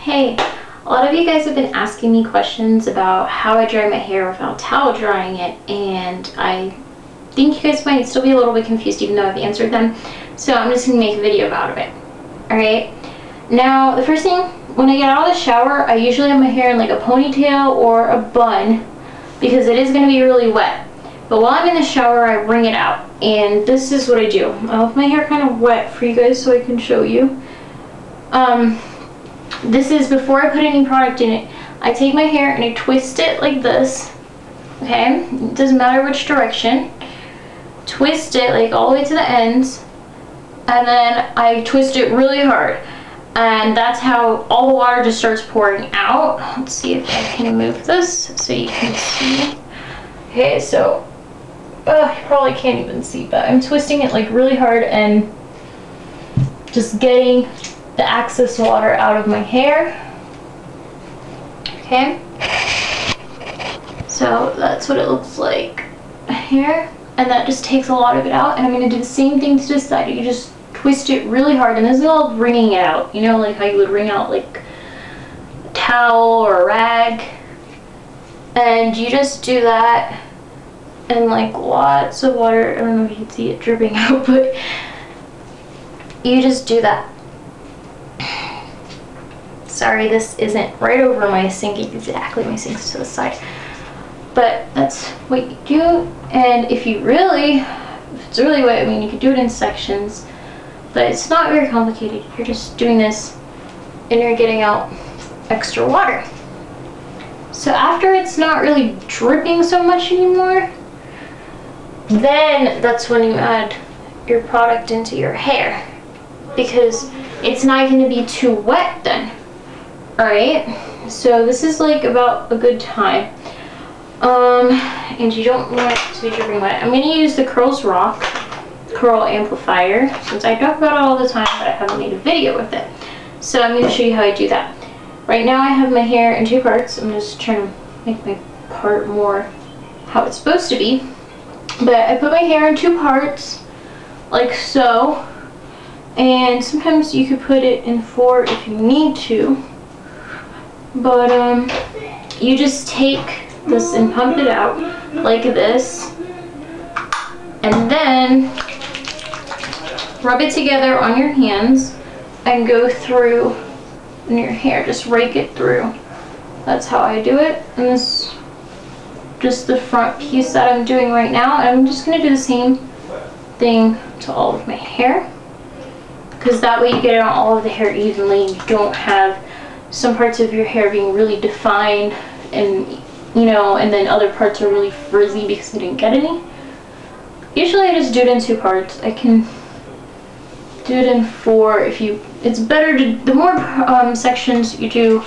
Hey, a lot of you guys have been asking me questions about how I dry my hair without towel drying it, and I think you guys might still be a little bit confused even though I've answered them. So I'm just going to make a video out of it. Alright, now the first thing, when I get out of the shower, I usually have my hair in like a ponytail or a bun because it is going to be really wet. But while I'm in the shower, I wring it out, and this is what I do. I'll have my hair kind of wet for you guys so I can show you. This is before I put any product in it. I take my hair and I twist it like this. Okay, it doesn't matter which direction. Twist it like all the way to the ends, and then I twist it really hard, and that's how all the water just starts pouring out. Let's see if I can move this so you can see. Okay, so you probably can't even see, but I'm twisting it like really hard and just getting the excess water out of my hair. Okay, so that's what it looks like here, and that just takes a lot of it out. And I'm going to do the same thing to this side. You just twist it really hard, and this is all wringing it out, you know, like how you would wring out like a towel or a rag. And you just do that, and like lots of water. I don't know if you can see it dripping out, but you just do that. Sorry, this isn't right over my sink exactly. My sink's to the side. But that's what you do. And if it's really wet, I mean, you can do it in sections, but it's not very complicated. You're just doing this and you're getting out extra water. So after it's not really dripping so much anymore, then that's when you add your product into your hair, because it's not going to be too wet then. Alright, so this is like about a good time. And you don't want it to be dripping wet. I'm going to use the Curls Rock Curl Amplifier, since I talk about it all the time, but I haven't made a video with it. So I'm going to show you how I do that. Right now I have my hair in two parts. I'm just trying to make my part more how it's supposed to be. But I put my hair in two parts, like so. And sometimes you could put it in four if you need to. But you just take this and pump it out like this, and then rub it together on your hands and go through in your hair. Just rake it through. That's how I do it. And this is just the front piece that I'm doing right now. And I'm just going to do the same thing to all of my hair, because that way you get it on all of the hair evenly. You don't have some parts of your hair being really defined, and you know, and then other parts are really frizzy because you didn't get any. Usually I just do it in two parts. I can do it in four if you, it's better to, the more sections you do,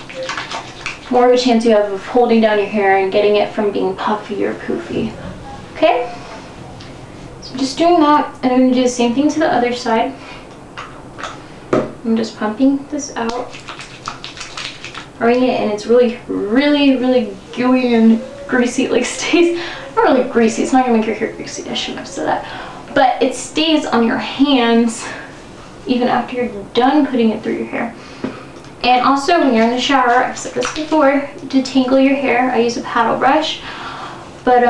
more of a chance you have of holding down your hair and getting it from being puffy or poofy. Okay? So I'm just doing that, and I'm going to do the same thing to the other side. I'm just pumping this out, wring it, and it's really gooey and greasy. It like stays, not really greasy, it's not gonna make your hair greasy, I shouldn't have said that, but it stays on your hands even after you're done putting it through your hair. And also when you're in the shower, I've said this before, to tangle your hair, I use a paddle brush, but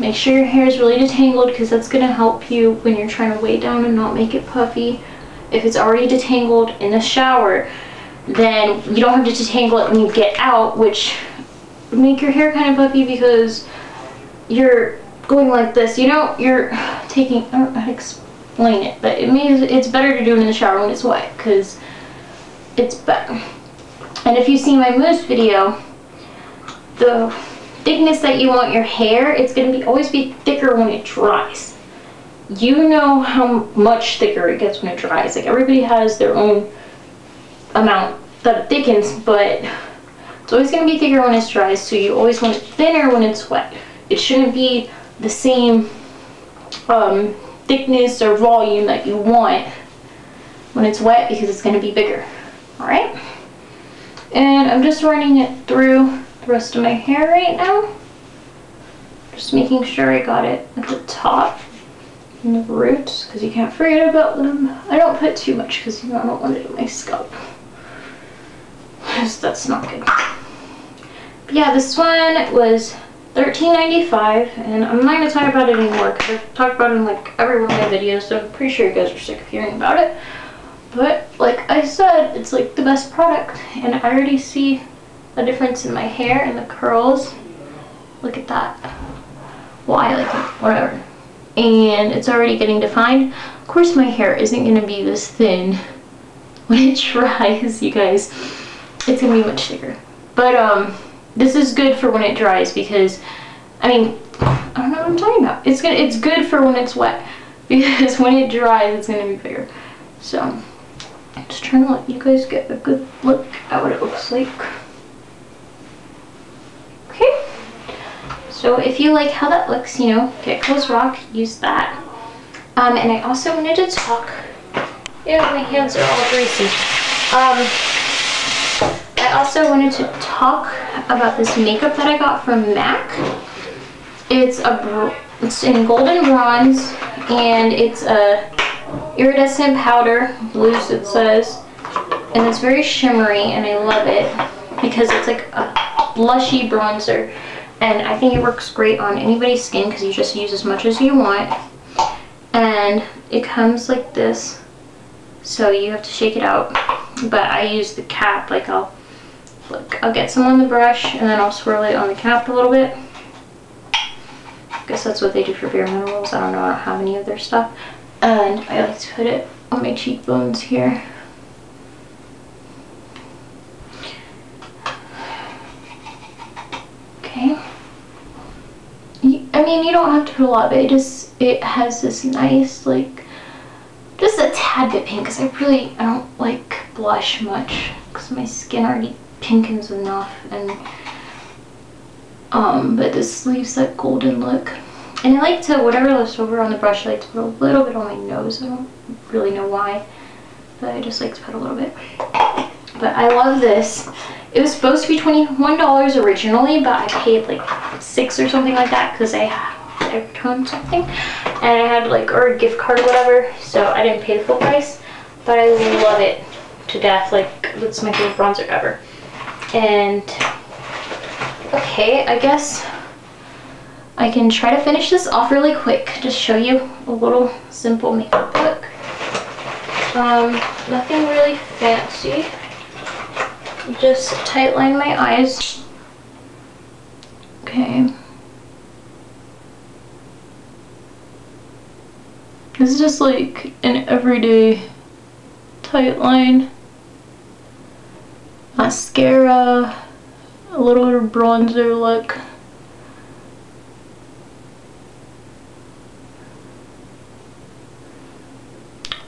make sure your hair is really detangled, because that's gonna help you when you're trying to weigh down and not make it puffy. If it's already detangled in the shower, then you don't have to detangle it when you get out, which would make your hair kind of puffy because you're going like this. You know, you're taking, I don't know how to explain it, but it means it's better to do it in the shower when it's wet, because it's better. And if you see my mousse video, the thickness that you want your hair, it's going to always be thicker when it dries. You know how much thicker it gets when it dries. Like, everybody has their own amount that it thickens, but it's always going to be thicker when it's dry, so you always want it thinner when it's wet. It shouldn't be the same thickness or volume that you want when it's wet, because it's going to be bigger. Alright? And I'm just running it through the rest of my hair right now. Just making sure I got it at the top and the roots, because you can't forget about them. I don't put too much because, you know, I don't want it in my scalp. because that's not good. But yeah, this one was $13.95, and I'm not going to talk about it anymore because I've talked about it in like every one of my videos, so I'm pretty sure you guys are sick of hearing about it. But like I said, it's like the best product, and I already see a difference in my hair and the curls. Look at that. Well, I like it, whatever. And it's already getting defined. Of course my hair isn't going to be this thin when it dries, you guys. It's going to be much thicker. But this is good for when it dries because, I mean, I don't know what I'm talking about. It's good for when it's wet because when it dries, it's going to be bigger. So, I'm just trying to let you guys get a good look at what it looks like. Okay. So if you like how that looks, you know, get Clothes Rock, use that. And I also wanted to talk, yeah, my hands are all greasy. I also wanted to talk about this makeup that I got from MAC. It's in golden bronze, and it's a iridescent powder, loose it says, and it's very shimmery, and I love it because it's like a blushy bronzer, and I think it works great on anybody's skin because you just use as much as you want. And it comes like this, so you have to shake it out, but I use the cap. Like I'll get some on the brush and then I'll swirl it on the cap a little bit. I guess that's what they do for Bare Minerals. I don't know, I don't have any of their stuff. And I like to put it on my cheekbones here. Okay. I mean, you don't have to put a lot, but it has this nice, like, just a tad bit pink, because I don't like blush much, because my skin already pinkens enough, and, but this leaves that golden look. And I like to, whatever left over on the brush, I like to put a little bit on my nose. I don't really know why, but I just like to put a little bit. But I love this. It was supposed to be $21 originally, but I paid like $6 or something like that because I returned something, and I had like, or a gift card or whatever, so I didn't pay the full price. But I love it to death. Like, it's my favorite bronzer ever. And okay, I guess I can try to finish this off really quick. Just show you a little simple makeup look. Nothing really fancy. Just tightline my eyes. Okay. This is just like an everyday tight line. Mascara, a little bit of bronzer look.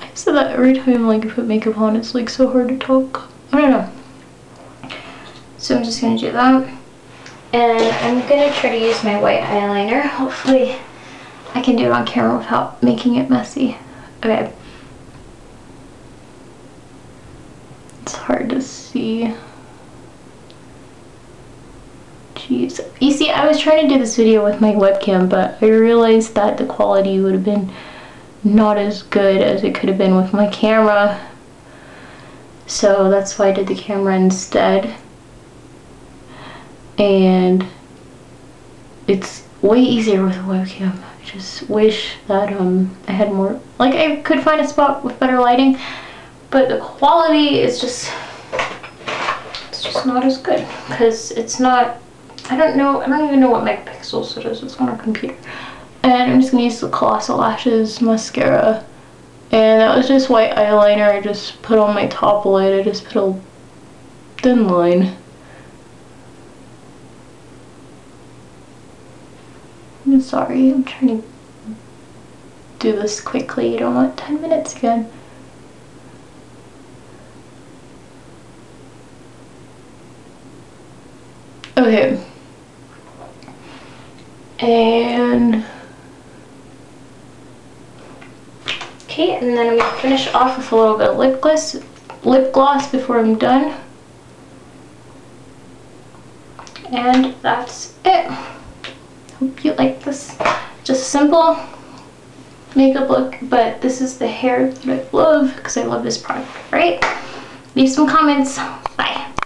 I say that every time like I put makeup on, it's like so hard to talk. I don't know. So I'm just gonna do that. And I'm gonna try to use my white eyeliner. Hopefully I can do it on camera without making it messy. Okay. It's hard to see. Jeez. You see, I was trying to do this video with my webcam, but I realized that the quality would have been not as good as it could have been with my camera. So that's why I did the camera instead. And it's way easier with a webcam. I just wish that I had more, like I could find a spot with better lighting, but the quality is just, it's just not as good because it's not, I don't even know what megapixels it is. It's on a computer. And I'm just gonna use the Colossal Lashes mascara, and that was just white eyeliner. I just put on my top lid. I just put a thin line. I'm sorry, I'm trying to do this quickly. I don't want 10 minutes again. Okay. And okay, and then I'm gonna finish off with a little bit of lip gloss before I'm done. And that's it. Hope you like this. Just a simple makeup look, but this is the hair that I love because I love this product, right? Leave some comments. Bye.